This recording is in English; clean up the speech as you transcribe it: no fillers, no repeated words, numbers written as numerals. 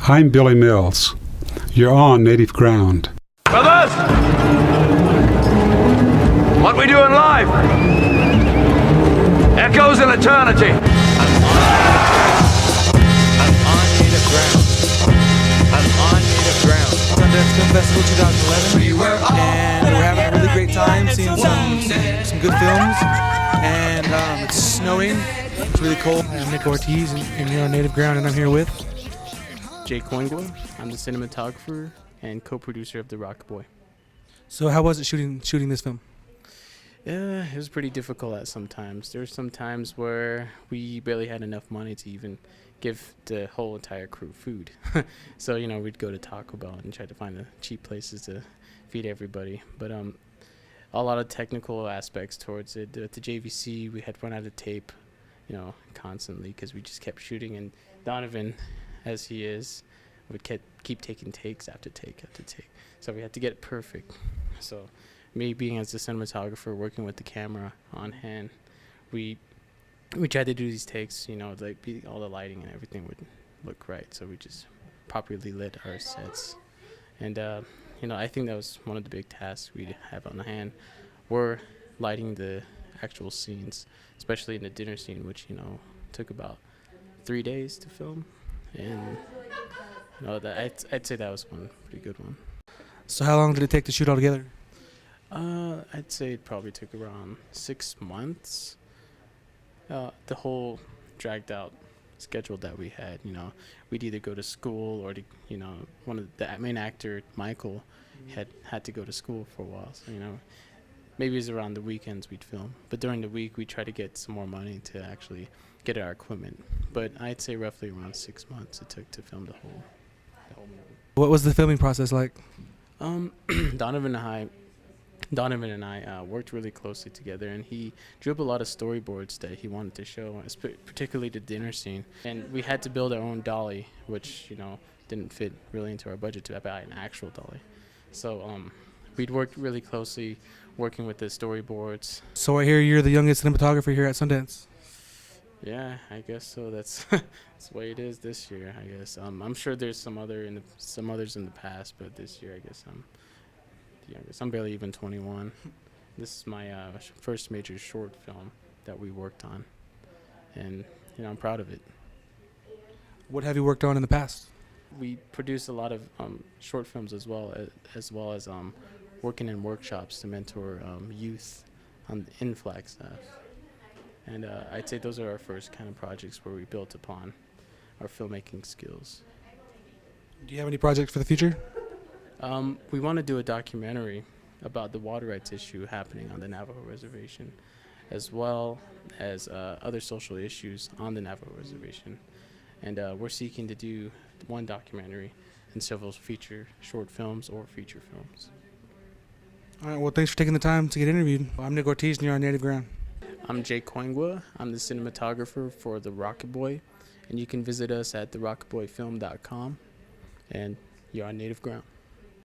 I'm Billy Mills. You're on native ground. Brothers! What we doing live? Echoes in eternity. I'm on native ground. I'm on native ground. Sundance Film Festival 2011. And we're having a really great time seeing some good films. And it's snowing. It's really cold. I'm Nick Ortiz, and you're on Native Ground, and I'm here with Jay Coingua. I'm the cinematographer and co-producer of The Rock Boy. So how was it shooting this film? Yeah, it was pretty difficult at some times. There were some times where we barely had enough money to even give the whole entire crew food. So, we'd go to Taco Bell and try to find the cheap places to feed everybody. But a lot of technical aspects towards it. At the JVC, we had run out of tape, constantly because we just kept shooting. And Donovan, as he is, would keep taking takes after take after take. So we had to get it perfect. So me being as the cinematographer, working with the camera on hand, we tried to do these takes, all the lighting and everything would look right. So we just properly lit our sets. And, I think that was one of the big tasks we'd have on hand, were lighting the actual scenes, especially in the dinner scene, which, took about 3 days to film. And, I'd say that was one pretty good one. So how long did it take to shoot all together? I'd say it probably took around 6 months. The whole dragged out schedule that we had, we'd either go to school or one of the main actor, Michael, had to go to school for a while. So, maybe it was around the weekends we'd film. But during the week, we'd try to get some more money to actually get our equipment. But I'd say roughly around 6 months it took to film the whole movie. What was the filming process like? Donovan and I worked really closely together, and he drew up a lot of storyboards that he wanted to show, particularly the dinner scene. And we had to build our own dolly, which, didn't fit really into our budget to buy an actual dolly. So we'd worked really closely working with the storyboards. So I hear you're the youngest cinematographer here at Sundance. Yeah, I guess so. That's the way it is this year, I guess. I'm sure there's some others in the past, but this year I guess I'm the youngest. I'm barely even 21. This is my first major short film that we worked on, and I'm proud of it. What have you worked on in the past? We produce a lot of short films as well as working in workshops to mentor youth in Flagstaff. And I'd say those are our first kind of projects where we built upon our filmmaking skills. Do you have any projects for the future? We want to do a documentary about the water rights issue happening on the Navajo Reservation, as well as other social issues on the Navajo Reservation. And we're seeking to do one documentary and several feature short films or feature films. All right, well, thanks for taking the time to get interviewed. I'm Nick Ortiz, and you're on Native Ground. I'm Jay Coingua. I'm the cinematographer for The Rock Boy, and you can visit us at therockboyfilm.com, and you're on Native Ground.